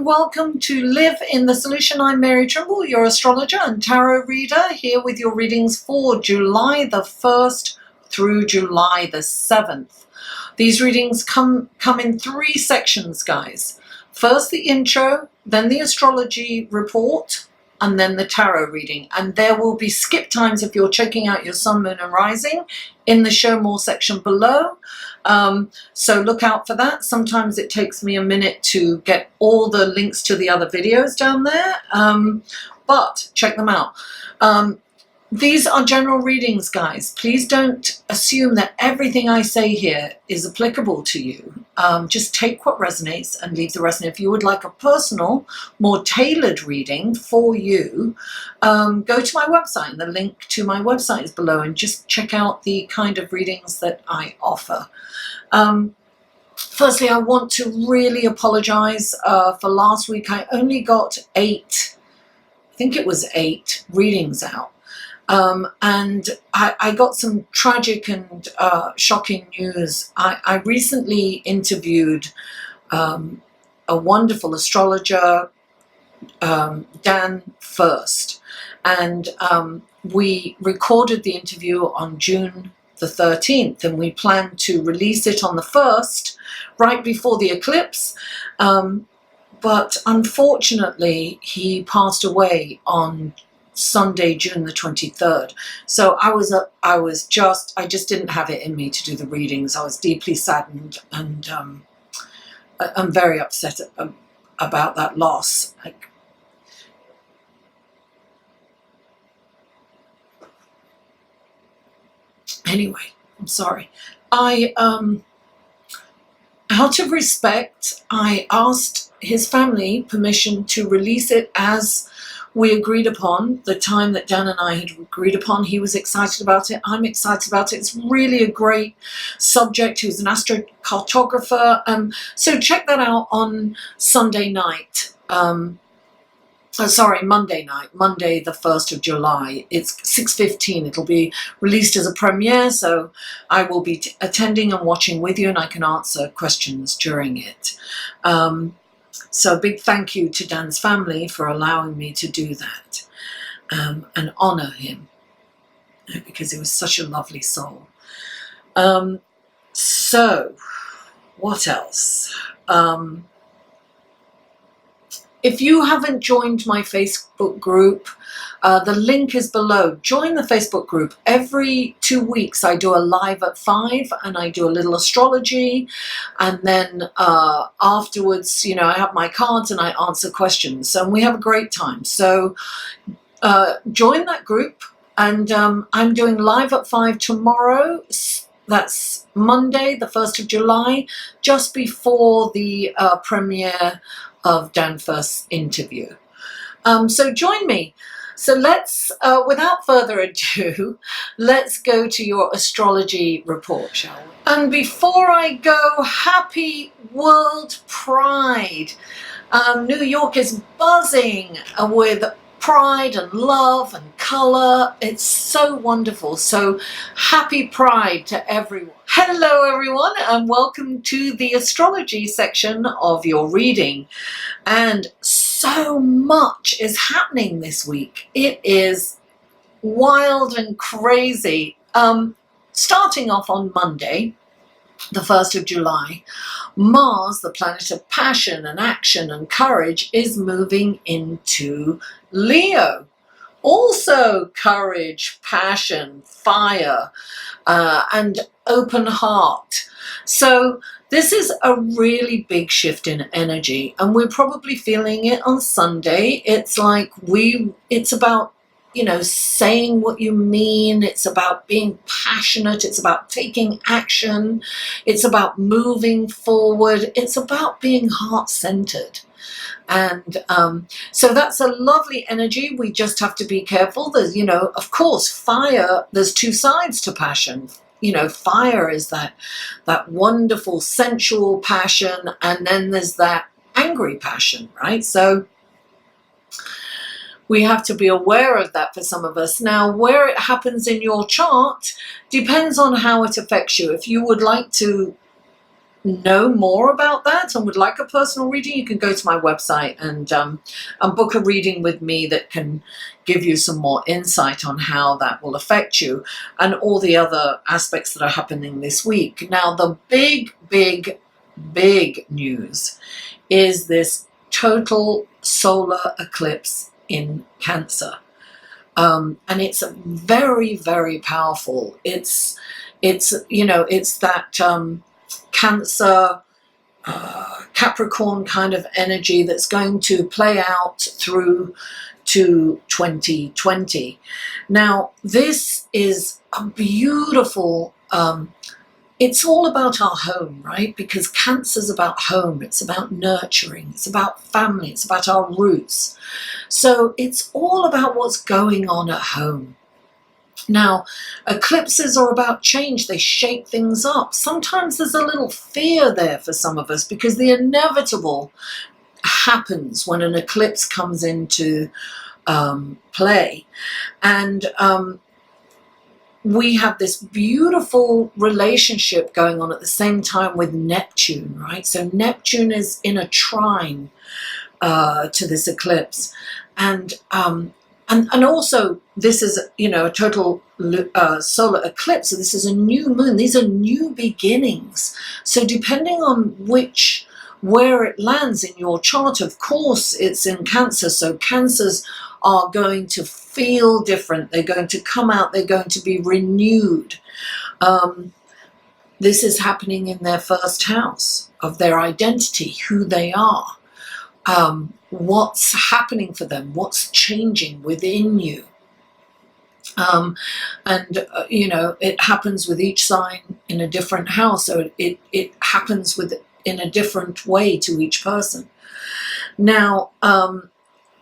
and welcome to Live in the Solution. I'm Mary Trimble, your astrologer and tarot reader, here with your readings for July the 1st through July the 7th. These readings come in three sections, guys. First the intro, then the astrology report, and then the tarot reading. And there will be skip times if you're checking out your sun, moon and rising in the show more section below. So look out for that. Sometimes it takes me a minute to get all the links to the other videos down there, but check them out. These are general readings, guys. Please don't assume that everything I say here is applicable to you. Just take what resonates and leave the rest. And if you would like a personal, more tailored reading for you, go to my website. And the link to my website is below, and just check out the kind of readings that I offer. Firstly, I want to really apologize for last week. I only got I think it was eight readings out. And I got some tragic and shocking news. I recently interviewed a wonderful astrologer, Dan First, and we recorded the interview on June the 13th, and we plan to release it on the 1st, right before the eclipse. But unfortunately, he passed away on Sunday, June the 23rd. So I just didn't have it in me to do the readings. I was deeply saddened, and I'm very upset about that loss. Anyway, I'm sorry. Out of respect, I asked his family permission to release it as we agreed upon, the time that Dan and I had agreed upon. He was excited about it. I'm excited about it. It's really a great subject. He was an astrocartographer. So check that out on Sunday night. Monday night, Monday the 1st of July. It's 6:15. It'll be released as a premiere, so I will be attending and watching with you, and I can answer questions during it. So a big thank you to Dan's family for allowing me to do that, and honor him, because he was such a lovely soul. So what else? If you haven't joined my Facebook group, the link is below. Join the Facebook group. Every 2 weeks I do a live at 5, and I do a little astrology, and then afterwards, I have my cards and I answer questions, and we have a great time. So join that group, and I'm doing live at 5 tomorrow. That's Monday, the 1st of July, just before the premiere of Dan First's interview. So join me. So let's, without further ado, let's go to your astrology report, shall we? And before I go, happy World Pride. New York is buzzing with pride and love and colour. It's so wonderful. So happy Pride to everyone. Hello everyone, and welcome to the astrology section of your reading. And so much is happening this week. It is wild and crazy. Starting off on Monday, the 1st of July, Mars, the planet of passion and action and courage, is moving into Leo. Also courage, passion, fire, and open heart. So this is a really big shift in energy, and we're probably feeling it on Sunday. It's like it's about, saying what you mean. It's about being passionate. It's about taking action. It's about moving forward. It's about being heart-centered. And so that's a lovely energy. We just have to be careful. There's, of course, fire, there's two sides to passion. Fire is that wonderful sensual passion, and then there's that angry passion, right? So we have to be aware of that for some of us. Now, where it happens in your chart depends on how it affects you. If you would like to know more about that and would like a personal reading, you can go to my website and book a reading with me that can give you some more insight on how that will affect you and all the other aspects that are happening this week. Now, the big news is this total solar eclipse in Cancer. And it's very powerful. It's that Cancer, Capricorn kind of energy that's going to play out through to 2020. Now, this is a beautiful, it's all about our home, right? Because Cancer's about home, it's about nurturing, it's about family, it's about our roots. So it's all about what's going on at home. Now, eclipses are about change. They shake things up. Sometimes there's a little fear there for some of us because the inevitable happens when an eclipse comes into play. And we have this beautiful relationship going on at the same time with Neptune, right? So Neptune is in a trine to this eclipse. And also, this is, a total solar eclipse. So this is a new moon. These are new beginnings. So depending on where it lands in your chart, of course, it's in Cancer. So Cancers are going to feel different. They're going to come out. They're going to be renewed. This is happening in their first house of their identity, who they are. What's happening for them, what's changing within you. It happens with each sign in a different house, so it happens in a different way to each person. Now,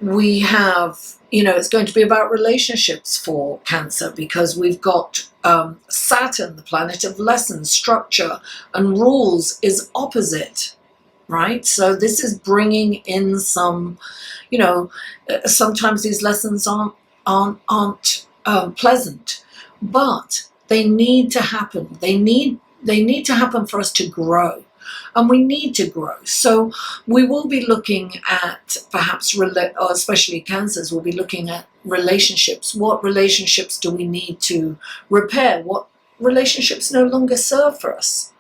we have, it's going to be about relationships for Cancer because we've got Saturn, the planet of lessons, structure, and rules, is opposite. Right? So this is bringing in some, sometimes these lessons aren't pleasant, but they need to happen. They need to happen for us to grow, and we need to grow. So we will be looking at perhaps, or especially Cancers, will be looking at relationships. What relationships do we need to repair? What relationships no longer serve for us?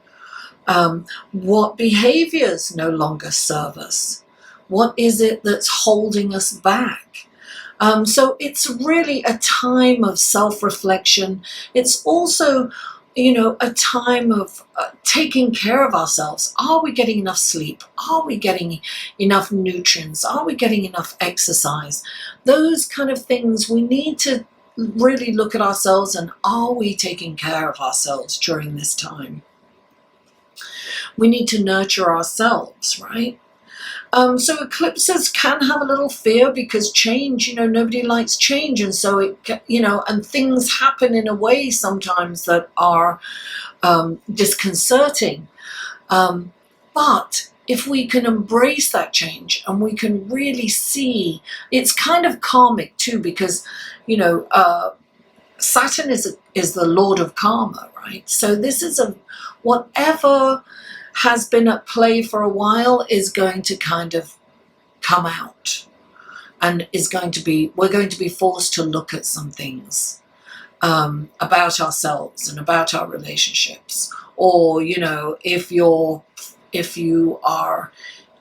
What behaviors no longer serve us? What is it that's holding us back? So it's really a time of self-reflection. It's also, a time of taking care of ourselves. Are we getting enough sleep? Are we getting enough nutrients? Are we getting enough exercise? Those kind of things, we need to really look at ourselves, and are we taking care of ourselves during this time? We need to nurture ourselves, right? So eclipses can have a little fear because change, nobody likes change. And so and things happen in a way sometimes that are disconcerting. But if we can embrace that change and we can really see, it's kind of karmic too, because, Saturn is the Lord of karma, right? So this is whatever has been at play for a while is going to kind of come out, and we're going to be forced to look at some things about ourselves and about our relationships. Or, if you are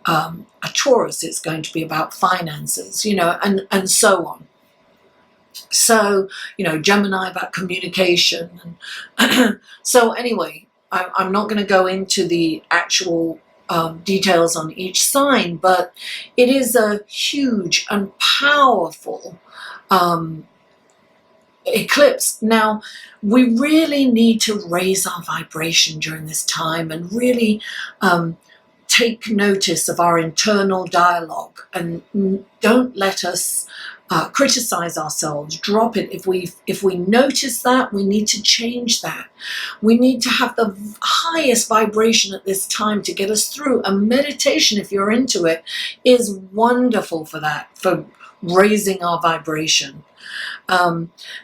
a Taurus, it's going to be about finances, and so on. So, Gemini about communication. And so anyway, I'm not going to go into the actual details on each sign, but it is a huge and powerful eclipse. Now, we really need to raise our vibration during this time and really take notice of our internal dialogue, and don't let us criticize ourselves, drop it. If we notice that, we need to change that. We need to have the highest vibration at this time to get us through. And meditation, if you're into it, is wonderful for that, for raising our vibration.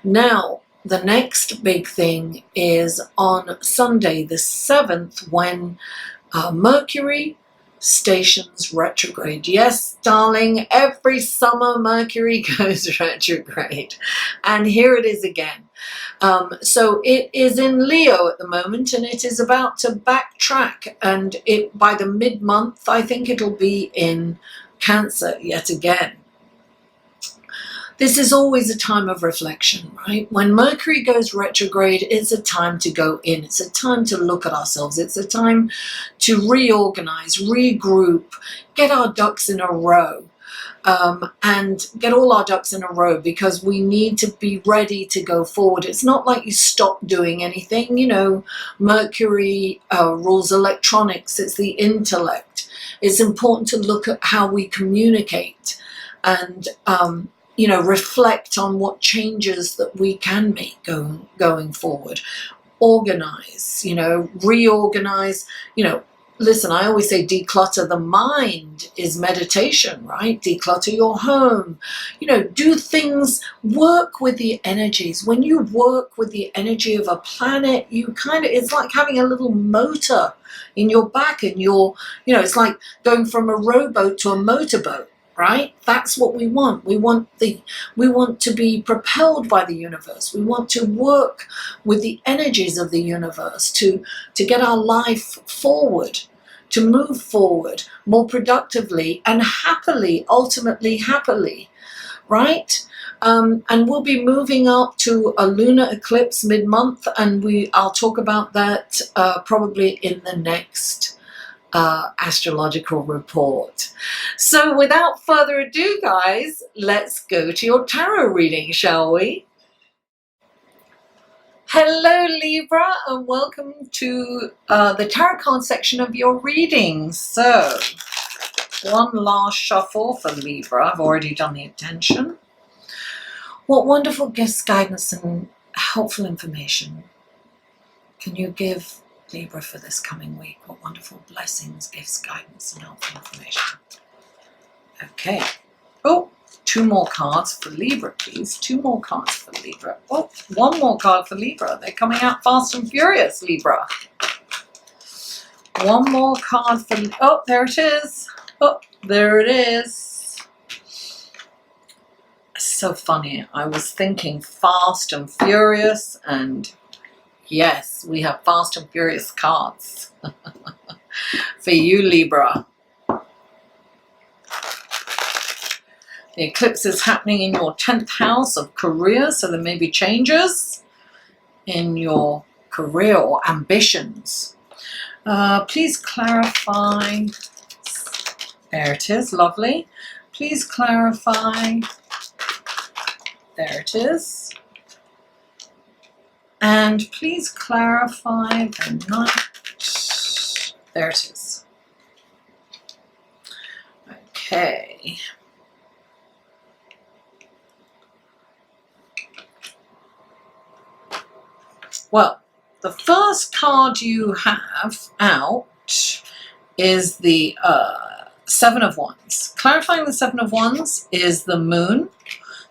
Now, the next big thing is on Sunday, the 7th, when Mercury stations retrograde. Yes, darling, every summer Mercury goes retrograde. And here it is again. So it is in Leo at the moment, and it is about to backtrack. And by the mid-month, I think it'll be in Cancer yet again. This is always a time of reflection, right? When Mercury goes retrograde, it's a time to go in. It's a time to look at ourselves. It's a time to reorganize, regroup, get our ducks in a row, and get all our ducks in a row, because we need to be ready to go forward. It's not like you stop doing anything. You know, Mercury rules electronics. It's the intellect. It's important to look at how we communicate and you know, reflect on what changes that we can make going forward. Organize, you know, reorganize, you know. Listen, I always say declutter the mind is meditation, right? Declutter your home. You know, do things, work with the energies. When you work with the energy of a planet, you it's like having a little motor in your back, and you know, it's like going from a rowboat to a motorboat. Right? That's what we want. We want to be propelled by the universe. We want to work with the energies of the universe to get our life forward, to move forward more productively and happily, ultimately happily, right? And we'll be moving up to a lunar eclipse mid-month, and I'll talk about that probably in the next astrological report. So without further ado, guys, let's go to your tarot reading, shall we? Hello, Libra, and welcome to the tarot card section of your reading. So, one last shuffle for Libra. I've already done the intention. What wonderful gifts, guidance, and helpful information can you give Libra for this coming week? What wonderful blessings, gifts, guidance, and helpful information. Okay. Oh, 2 more cards for Libra, please. 2 more cards for Libra. Oh, 1 more card for Libra. They're coming out fast and furious, Libra. 1 more card for... Oh, there it is. Oh, there it is. So funny. I was thinking fast and furious, and yes, we have fast and furious cards for you, Libra. The eclipse is happening in your 10th house of career, so there may be changes in your career or ambitions. Please clarify. There it is, lovely. Please clarify. There it is. And please clarify the night. There it is. Okay. Well, the first card you have out is the 7 of Wands. Clarifying the 7 of Wands is the Moon.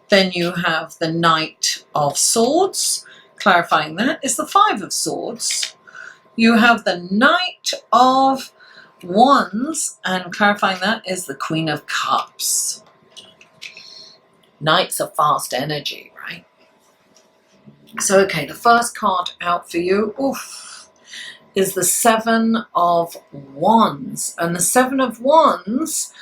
Then you have the Knight of Swords. Clarifying that is the 5 of Swords. You have the Knight of Wands, and clarifying that is the Queen of Cups. Knights are fast energy, right? So, okay, the first card out for you is the 7 of Wands. And the 7 of Wands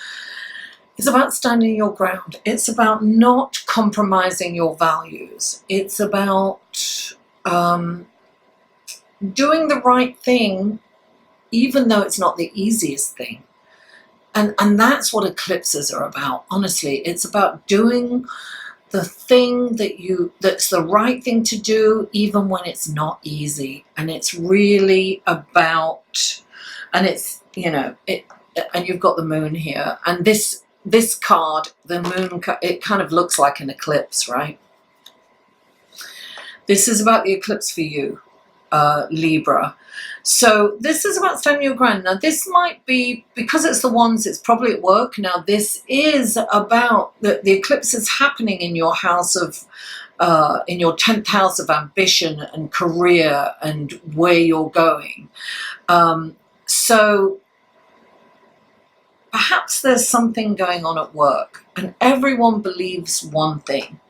is about standing your ground. It's about not compromising your values. It's about doing the right thing, even though it's not the easiest thing. And that's what eclipses are about, honestly. It's about doing the thing that's the right thing to do, even when it's not easy. And it's really about, and it's, you know, and you've got the Moon here, and this card, the Moon, it kind of looks like an eclipse, right? This is about the eclipse for you, Libra. So this is about standing your ground. Now this might be, because it's the Wands, it's probably at work. Now this is about, the eclipse is happening in your house of, in your 10th house of ambition and career and where you're going. So perhaps there's something going on at work and everyone believes one thing.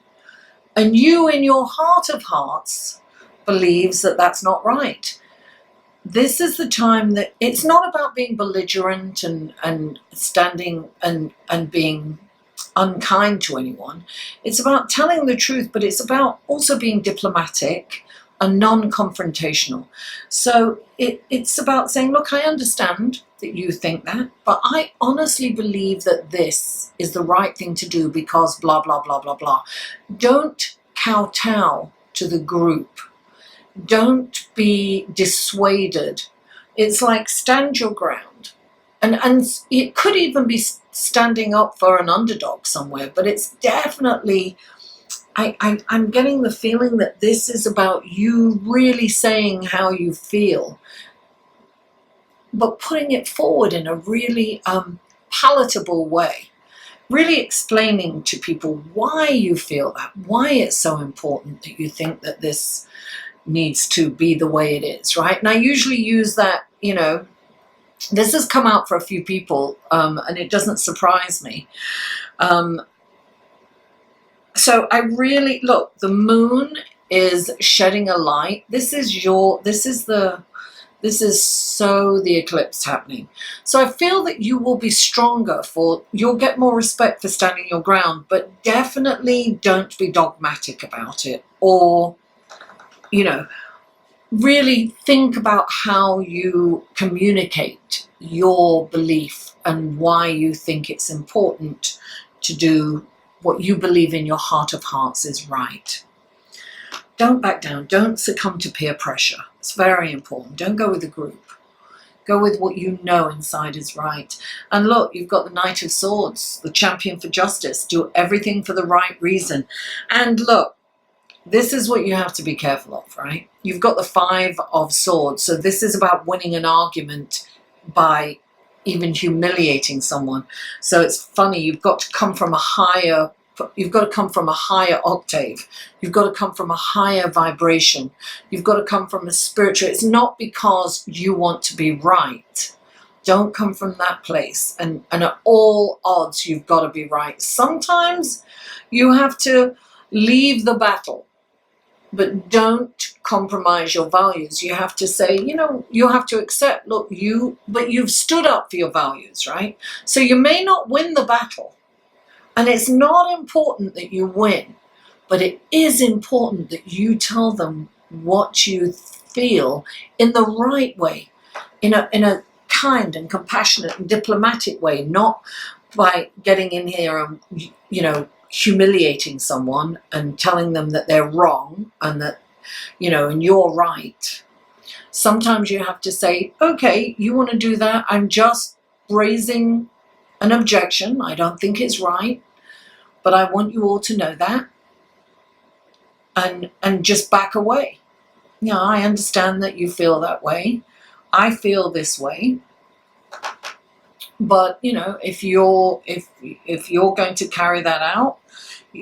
And you, in your heart of hearts, believes that that's not right. This is the time that it's not about being belligerent and standing and being unkind to anyone. It's about telling the truth, but it's about also being diplomatic and non-confrontational. So it's about saying, look, I understand that you think that, but I honestly believe that this is the right thing to do because blah, blah, blah, blah, blah. Don't kowtow to the group. Don't be dissuaded. It's like stand your ground. And it could even be standing up for an underdog somewhere, but it's definitely, I'm getting the feeling that this is about you really saying how you feel, but putting it forward in a really palatable way. Really explaining to people why you feel that, why it's so important that you think that this needs to be the way it is, right? And I usually use that, you know, this has come out for a few people, and it doesn't surprise me. So I really, look, the moon is shedding a light. This is so the eclipse happening. So I feel that you will be stronger you'll get more respect for standing your ground, but definitely don't be dogmatic about it, or, you know, really think about how you communicate your belief and why you think it's important to do what you believe in your heart of hearts is right. Don't back down. Don't succumb to peer pressure. It's very important. Don't go with the group. Go with what you know inside is right. And look, you've got the Knight of Swords, the champion for justice. Do everything for the right reason. And look, this is what you have to be careful of, right? You've got the Five of Swords. So this is about winning an argument by even humiliating someone. So it's funny, you've got to come from a higher octave. You've got to come from a higher vibration. You've got to come from a spiritual. It's not because you want to be right. Don't come from that place. And at all odds, you've got to be right. Sometimes you have to leave the battle, but don't compromise your values. You have to say, you know, you have to accept, look, but you've stood up for your values, right? So you may not win the battle. And it's not important that you win, but it is important that you tell them what you feel in the right way, in a kind and compassionate and diplomatic way, not by getting in here and, you know, humiliating someone and telling them that they're wrong and that, you know, and you're right. Sometimes you have to say, okay, you want to do that. I'm just raising an objection. I don't think it's right, but I want you all to know that, and just back away. Yeah, I understand that you feel that way. I feel this way. But, you know, if you're going to carry that out,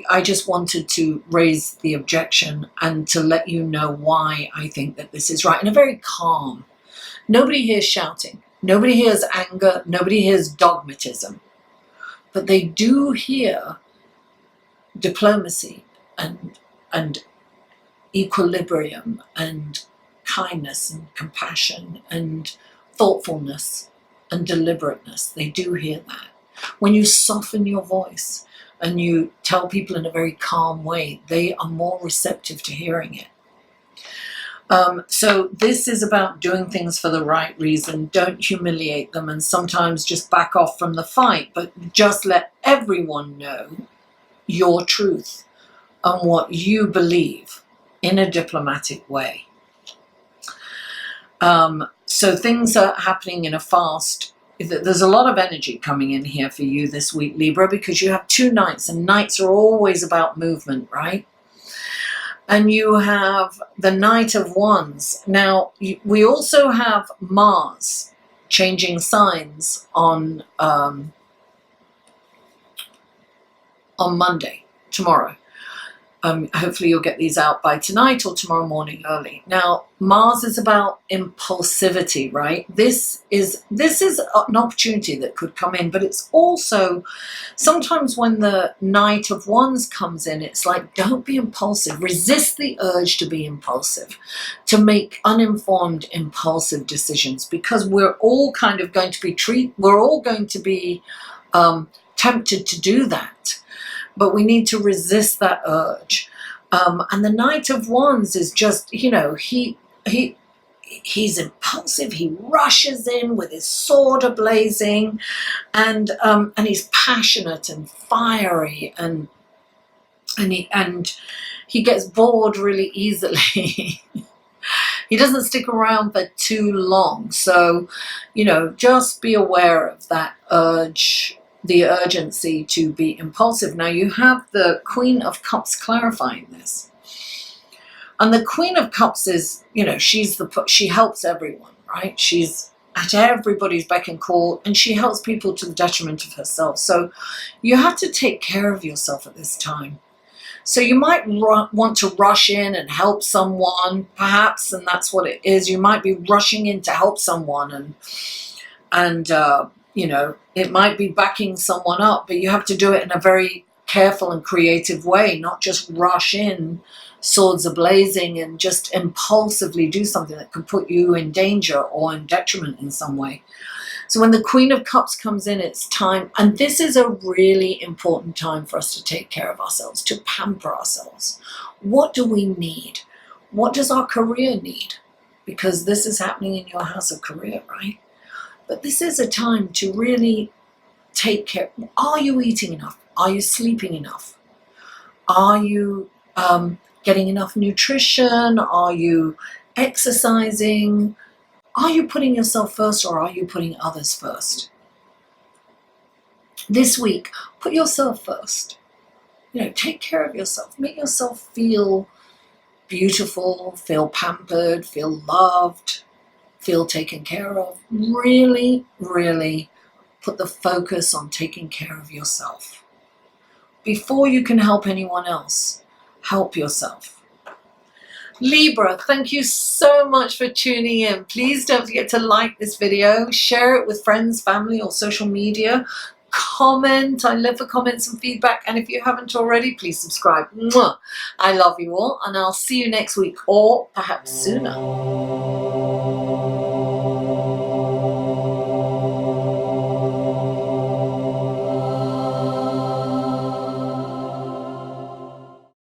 I just wanted to raise the objection and to let you know why I think that this is right. And a very calm. Nobody hears shouting. Nobody hears anger. Nobody hears dogmatism. But they do hear diplomacy and equilibrium and kindness and compassion and thoughtfulness and deliberateness. They do hear that. When you soften your voice and you tell people in a very calm way, they are more receptive to hearing it. So this is about doing things for the right reason. Don't humiliate them, and sometimes just back off from the fight, but just let everyone know your truth and what you believe in a diplomatic way. So things are happening in a fast. There's a lot of energy coming in here for you this week, Libra, because you have two Knights, and Knights are always about movement, right? And you have the Knight of Wands. Now, we also have Mars changing signs on Monday, tomorrow. Hopefully you'll get these out by tonight or tomorrow morning early. Now, Mars is about impulsivity, right? This is an opportunity that could come in, but it's also sometimes when the Knight of Wands comes in, it's like, don't be impulsive. Resist the urge to be impulsive, to make uninformed, impulsive decisions, because we're all kind of going to be tempted to do that. But we need to resist that urge. And the Knight of Wands is just, you know, he's impulsive. He rushes in with his sword ablazing, and he's passionate and fiery, and he gets bored really easily. He doesn't stick around for too long. So, you know, just be aware of that urge, the urgency to be impulsive. Now you have the Queen of Cups clarifying this. And the Queen of Cups is, you know, she helps everyone, right? She's at everybody's beck and call, and she helps people to the detriment of herself. So you have to take care of yourself at this time. So you might want to rush in and help someone, perhaps, and that's what it is. You might be rushing in to help someone, and you know, it might be backing someone up, but you have to do it in a very careful and creative way, not just rush in, swords ablazing, and just impulsively do something that could put you in danger or in detriment in some way. So when the Queen of Cups comes in, it's time, and this is a really important time for us to take care of ourselves, to pamper ourselves. What do we need? What does our career need? Because this is happening in your house of career, right? But this is a time to really take care. Are you eating enough? Are you sleeping enough? Are you getting enough nutrition? Are you exercising? Are you putting yourself first, or are you putting others first? This week, put yourself first. You know, take care of yourself. Make yourself feel beautiful, feel pampered, feel loved, feel taken care of. Really, really put the focus on taking care of yourself. Before you can help anyone else, help yourself. Libra, thank you so much for tuning in. Please don't forget to like this video, share it with friends, family, or social media. Comment. I live for comments and feedback. And if you haven't already, please subscribe. Mwah. I love you all, and I'll see you next week, or perhaps sooner.